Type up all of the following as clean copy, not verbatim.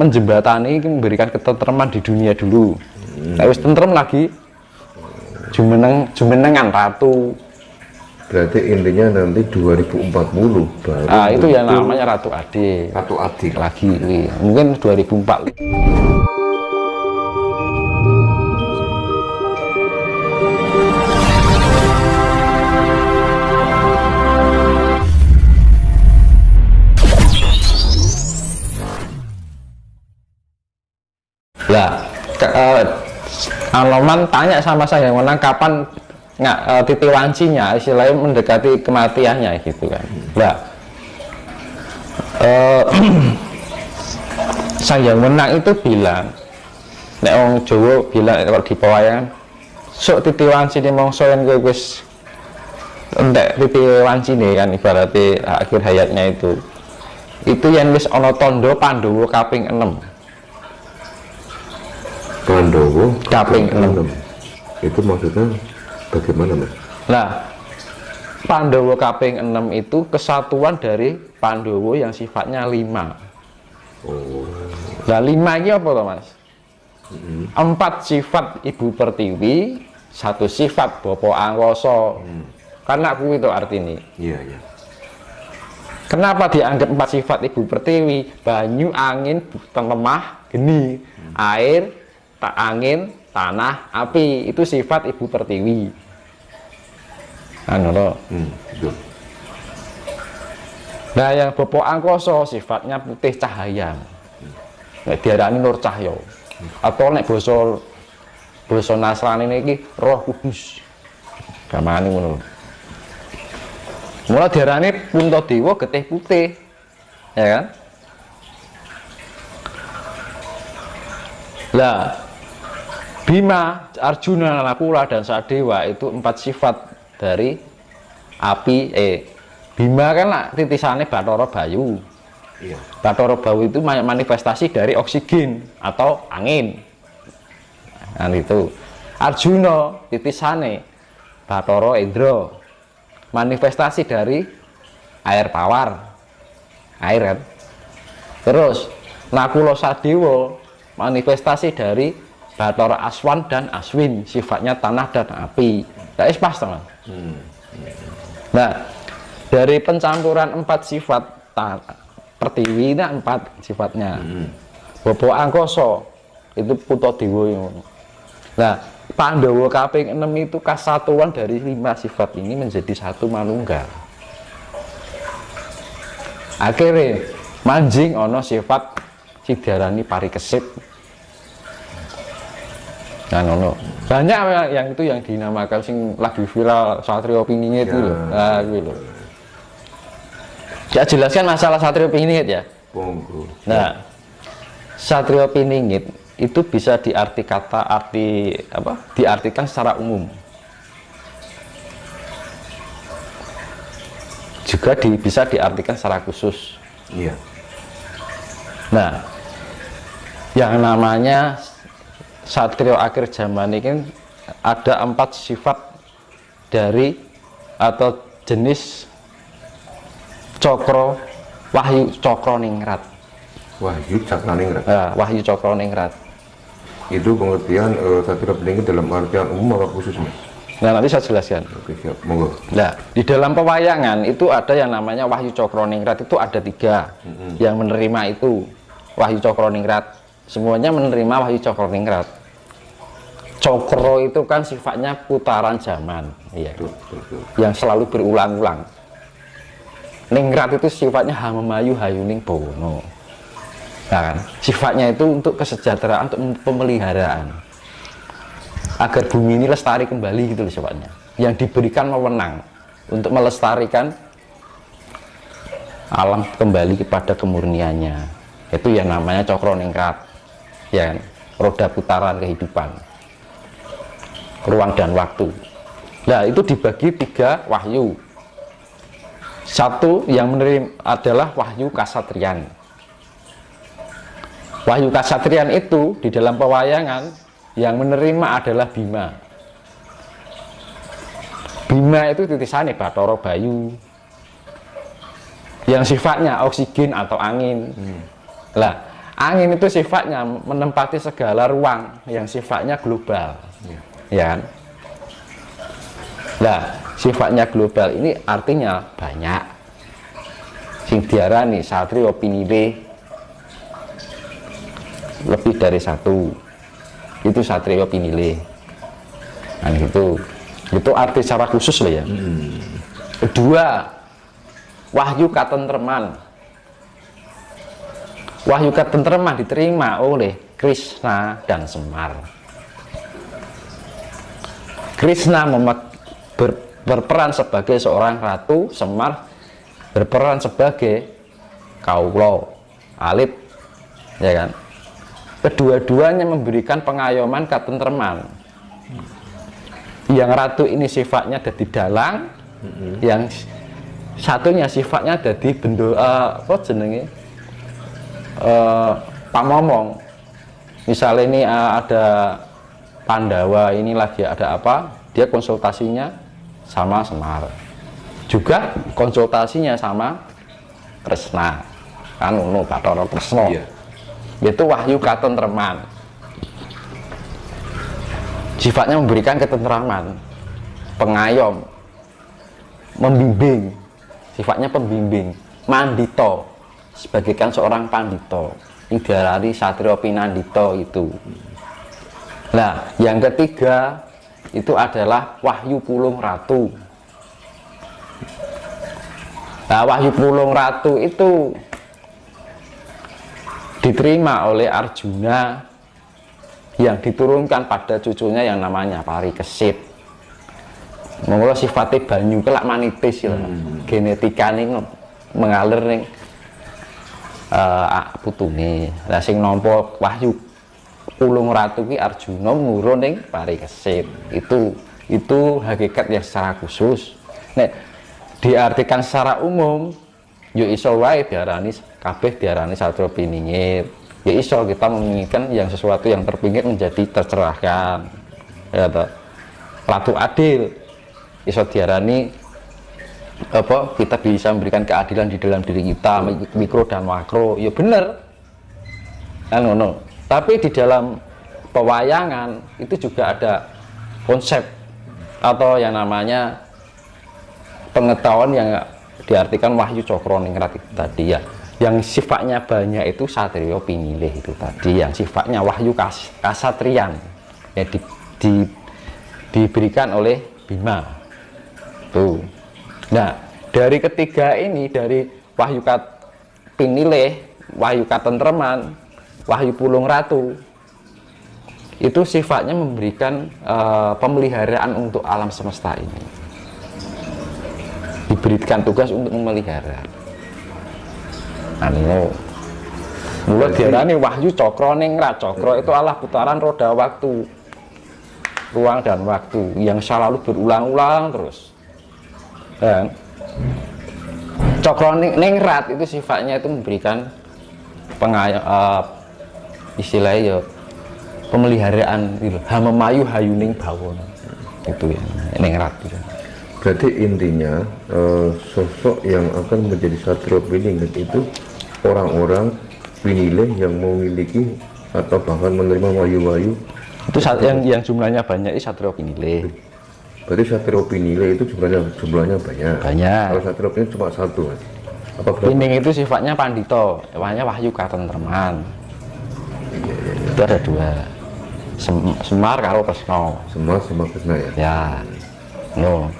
menjembatani, memberikan ketentraman di dunia dulu. Wis tentrem lagi jumenengan ratu. Berarti intinya nanti 2040 baru. Itu yang namanya Ratu Adil. Ratu Adil Lagi, mungkin 2004. Lah, Anoman tanya sama saya, menang kapan Titi Wancinya istilahnya mendekati kematiannya gitu kan. Lah, Sang Hyang Wenang itu bilang, nek wong Jawa bilang kalau di pewayangan, sok Titi Wancine mongso yen kowe wis entek Titi Wancine kan ibaratnya akhir hayatnya itu yen wis ana tandha Pandhawa kaping 6. Pandhawa kaping 6. Itu maksudnya bagaimana, Mas? Nah, Pandhawa kaping 6 itu kesatuan dari Pandhawa yang sifatnya 5. Nah, 5 ini apa toh, Mas? 4 sifat Ibu Pertiwi, 1 sifat Bapa Angkasa. Karena aku itu artinya. Iya, iya. Kenapa dianggap 4 sifat Ibu Pertiwi? Banyu, angin, lemah, geni, air, angin, tanah, api. Itu sifat Ibu Pertiwi. Betul. Nah, yang Bapa Angkasa sifatnya putih cahaya. Diarani Nur Cahya. Atau nek basa Nasrani niki Roh Kudus. Gamane ngono. Mula diarani Puntadewa getih putih. Ya kan? Lah, Bima, Arjuna, Nakula, dan Sadewa itu 4 sifat dari api. Bima kan lah titisannya Bathara Bayu. Iya. Bathara Bayu itu manifestasi dari oksigen atau angin. Nah, itu. Arjuna titisannya Bathara Indra, manifestasi dari air tawar, air kan. Terus Nakula Sadewa manifestasi dari Bathara Aswan dan Aswin, sifatnya tanah dan api. Nah, pas teman. Nah, dari pencampuran 4 sifat Pertiwi, nah 4 sifatnya. Bapa Angkasa itu Puntadewa. Nah, Pandhawa kaping 6 itu kesatuan dari 5 sifat ini menjadi satu manunggal. Akhirnya manjing ono sifat sidarani parikesit. Nah, banyak yang itu yang dinamakan sing lagi viral Satrio Piningit itu loh. Nah, gitu loh. Ya, jelaskan masalah Satrio Piningit ya. Nah, Satrio Piningit itu bisa diartikan secara umum. Juga bisa diartikan secara khusus. Iya. Nah, yang namanya Satrio akhir zaman ini ada 4 sifat dari atau jenis Cokro Wahyu Cokroningrat. Wahyu Cokroningrat. Nah, Wahyu Cokroningrat. Itu pengertian Satrio Piningit dalam artian umum apa khusus, Mas? Nah, nanti saya jelaskan. Oke, siap. Monggo. Nah, di dalam pewayangan itu ada yang namanya Wahyu Cokroningrat, itu ada 3 yang menerima itu Wahyu Cokroningrat. Semuanya menerima Wahyu Cokroningrat. Cokro itu kan sifatnya putaran zaman, iya. Yang selalu berulang-ulang. Ningrat itu sifatnya hamemayu hayuning bawana. Nah, kan? Sifatnya itu untuk kesejahteraan, untuk pemeliharaan. Agar bumi ini lestari kembali gitu loh sifatnya. Yang diberikan wewenang untuk melestarikan alam kembali kepada kemurniannya. Itu yang namanya Cokroningrat. Ya kan? Roda putaran kehidupan. Ruang dan waktu. Nah, itu dibagi 3 wahyu. 1 yang menerima adalah Wahyu Kasatriyan. Wahyu Kasatriyan itu di dalam pewayangan yang menerima adalah Bima. Bima itu titisannya Bathara Bayu. Yang sifatnya oksigen atau angin. Lah, Angin itu sifatnya menempati segala ruang yang sifatnya global, ya kan? Nah, sifatnya global ini artinya banyak. Sing diarani satrio pinile lebih dari satu, itu satrio pinile. Nah, itu arti secara khusus loh ya. Kedua, wahyu katentreman. Wahyu katentreman diterima oleh Krishna dan Semar. Krishna berperan sebagai seorang ratu, Semar berperan sebagai kaulo, alit, ya kan? Kedua-duanya memberikan pengayoman katentreman. Yang ratu ini sifatnya ada di dalang, yang satunya sifatnya ada di bendo apa jenenge? Pamomong. Misalnya ini ada Pandawa, ini lagi ada apa, dia konsultasinya sama Semar, juga konsultasinya sama Kresna, kan Bathara Kresna. Itu wahyu katentreman, sifatnya memberikan ketentraman, pengayom, membimbing, sifatnya pembimbing. Mandito, sebagaikan seorang pandito, yang diarani satrio pinandito itu. Nah, yang ketiga itu adalah wahyu pulung ratu. Nah, wahyu pulung ratu itu diterima oleh Arjuna yang diturunkan pada cucunya yang namanya Parikesit. Mengulur sifatnya banyu kelak manitis ya. Genetika ini mengalir nih putune. Lah sing nampa wahyu pulung ratu ki Arjuna nurun ning Parikesit. Itu hakikat yang secara khusus. Nek diartikan secara umum yo iso wae diarani kabeh diarani satrio piningit. Ya iso kita menginginkan yang sesuatu yang terpinggir menjadi tercerahkan. Ya toh. Ratu adil iso diarani apa, kita bisa memberikan keadilan di dalam diri kita, mikro dan makro, ya bener kan ngono. Tapi di dalam pewayangan itu juga ada konsep atau yang namanya pengetahuan yang diartikan wahyu cokroningrat itu tadi ya, yang sifatnya banyak itu satrio pinilih itu tadi, yang sifatnya wahyu kasatrian ya, diberikan oleh Bima tuh. Nah, dari ketiga ini, dari wahyu pinilih, wahyu katentreman, wahyu pulung ratu, itu sifatnya memberikan pemeliharaan untuk alam semesta ini. Diberikan tugas untuk memelihara. Anu, mulai diarani wahyu cokroningrat. Cokro itu adalah putaran roda waktu, ruang dan waktu yang selalu berulang-ulang terus. Dan cokroningrat itu sifatnya itu memberikan istilahnya pemeliharaan gitu. Hamemayu hayuning bawono itu ya, ningrat gitu. Berarti intinya sosok yang akan menjadi satrio piningit itu orang-orang pinilih yang memiliki atau bahkan menerima wayu-wayu itu yang jumlahnya banyak itu satrio pinilih. Berarti satrio pinilih itu jumlahnya banyak. Kalau satrio pinilih cuma satu, Mas. Apa pining itu sifatnya pandito, namanya wahyu katentreman. Itu ada dua, Semar karo Kresna. Semar sama Kresna ya. Ya, no.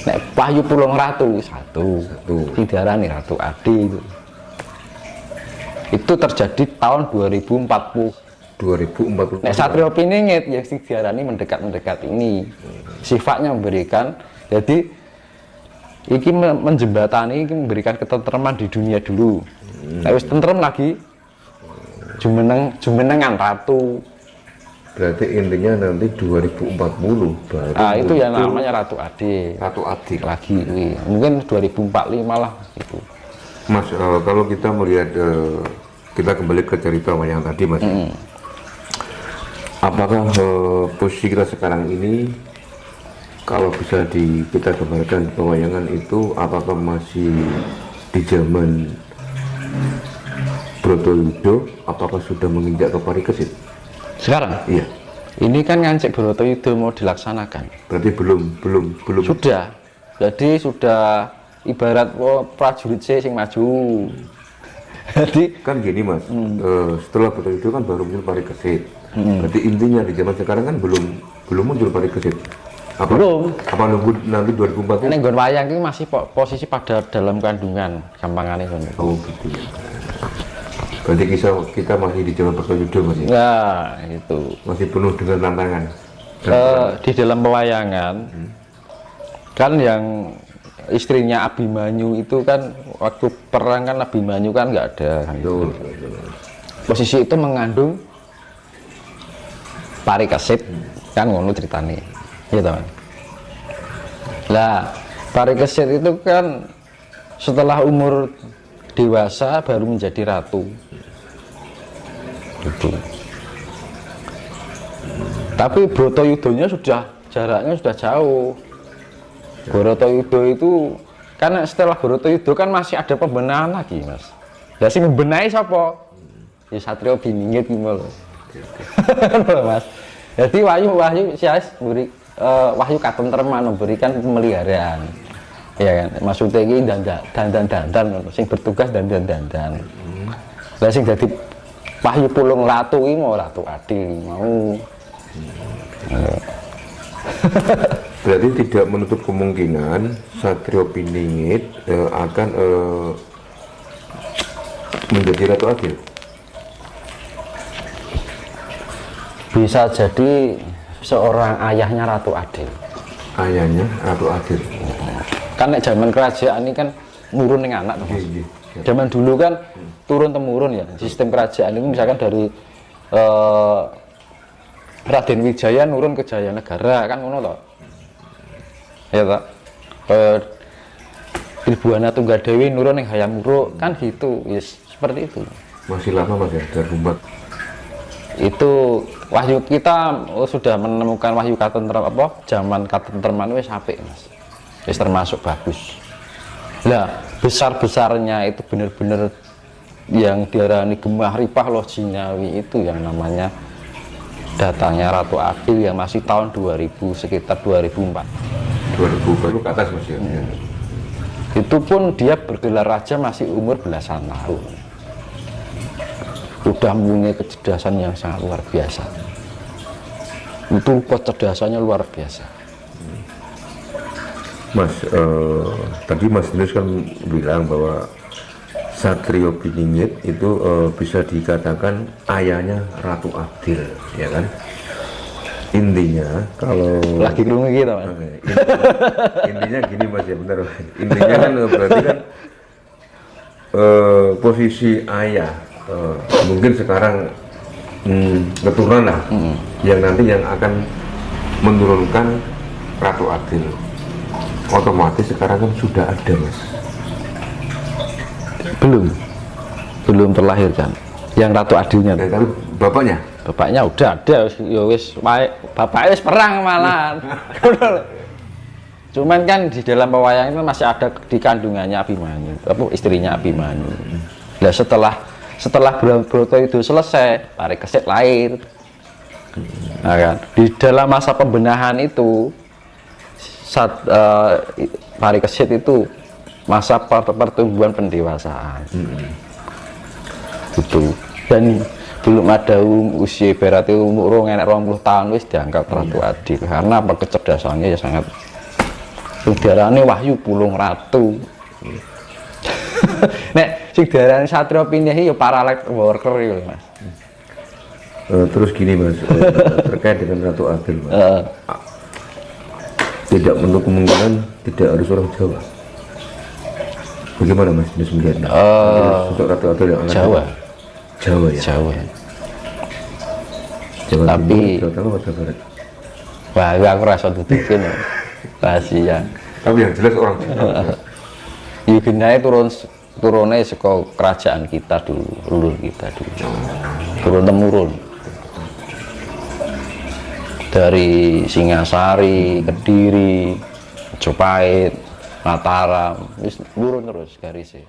Nek wahyu pulung ratu satu. Sing diarani Ratu Adi itu terjadi tahun 2040. Nek satrio piningit yang sing diarani mendekat-mendekat ini sifatnya memberikan, jadi iki menjembatani, iki memberikan ketentraman di dunia dulu. Wis tentrem lagi jumenengan ratu. Berarti intinya nanti 2040 baru itu yang namanya Ratu Adi. Ratu Adi lagi mungkin 2045 lah itu. Mas, kalau kita melihat kita kembali ke cerita yang tadi, Mas. Apakah posisi kita sekarang ini kalau bisa kita gambarkan pewayangan itu, apakah masih di zaman Bratayuda apakah sudah menginjak ke Parikesit? Sekarang? Iya. Ini kan ngancik Bratayuda mau dilaksanakan. Berarti belum. Sudah. Jadi sudah ibarat prajurit sing maju. Jadi kan gini Mas, setelah Bratayuda kan baru muncul Parikesit. Berarti intinya di zaman sekarang kan belum muncul Parikesit. Belum. Apa nunggu nanti 2040? Ini nggon wayang ini masih posisi pada dalam kandungan, gampangannya kan. Oh gitu. Berarti kita masih di zaman Bratayuda Mas ya? Nah, itu. Masih penuh dengan tantangan. Di dalam pewayangan kan yang istrinya Abimanyu itu kan waktu perang kan Abimanyu kan nggak ada kan. Posisi itu mengandung Parikesit kan ngono ceritanya gitu kan. Lah Parikesit itu kan setelah umur dewasa baru menjadi ratu gitu. Tapi Bratayudanya sudah jaraknya sudah jauh. Bratayuda itu karena setelah Bratayuda kan masih ada pembenahan lagi Mas. Ya sih membenahi siapa? Ya Satrio Biningit gitu Mas. Jadi wahyu katentreman memberikan pemeliharaan. Ya kan, maksudnya ini dandan sing bertugas dandan. Lah sing dadi wahyu pulung ratu iki mau Ratu Adil mau. Berarti tidak menutup kemungkinan Satrio Piningit akan menjadi Ratu Adil. Bisa jadi seorang ayahnya Ratu Adil. Ayahnya Ratu Adil. Kan nek zaman kerajaan ini kan nurun yang anak. Zaman dulu kan turun temurun ya. Sistem kerajaan itu misalkan dari Raden Wijaya nurun ke Jayanegara kan ngono toh. Ya toh. Tribuana Tunggadewi nurun yang Hayam Wuruk kan gitu. Yes, seperti itu. Masih lama Mas ya, dari itu wahyu kita sudah menemukan wahyu katentreman zaman katentreman wis apik Mas, wis termasuk bagus. Lah besar-besarnya itu benar-benar yang diarani Gemah Ripah Loh Jinawi itu yang namanya datangnya Ratu Adil yang masih tahun 2000 sekitar 2004 baru ke atas Mas ya. Itu pun dia bergelar raja masih umur belasan tahun. Udah mempunyai kecerdasan yang sangat luar biasa. Itu kecerdasannya luar biasa. Mas, tadi Mas Nus kan bilang bahwa Satrio Piningit itu bisa dikatakan ayahnya Ratu Adil, ya kan? Intinya kalau lagi kerungu gitu Mas. Intinya gini Mas ya, benar. Intinya kan berarti kan posisi ayah mungkin sekarang keturunan lah yang nanti yang akan menurunkan Ratu Adil. Otomatis sekarang kan sudah ada Mas. Belum terlahirkan yang Ratu Adilnya. Tapi bapaknya udah ada ya wis bapaknya wis perang malahan. Cuman kan di dalam pewayangan itu masih ada di kandungannya Abimanyu, istrinya Abimanyu. Nah setelah Bratayuda selesai, Parikesit lahir. Nah, kan di dalam masa pembenahan itu Parikesit itu masa pertumbuhan pendewasaan. Gitu. Dan belum ada usia berarti umur 20 tahun wis diangkat Ratu Adil karena apa kecerdasannya ya sangat diarani wahyu pulung ratu. Nek sing diarani Satrio Piningit ya para light worker ya Mas. Terus gini Mas, terkait dengan Ratu Adil Mas. Tidak menutup kemungkinan tidak harus orang Jawa. Bagaimana Mas Nus melihatnya? Untuk Ratu Adil yang Jawa ya? Jawa. Tapi Jawa Tengah atau Barat? Wah, aku rasa tutukin rahasia. Tapi yang jelas orang Jawa. Yugenai turunnya saka kerajaan kita dulu, leluhur kita dulu. Turun temurun. Dari Singasari, Kediri, Majapahit, Mataram, wis turun terus garisnya.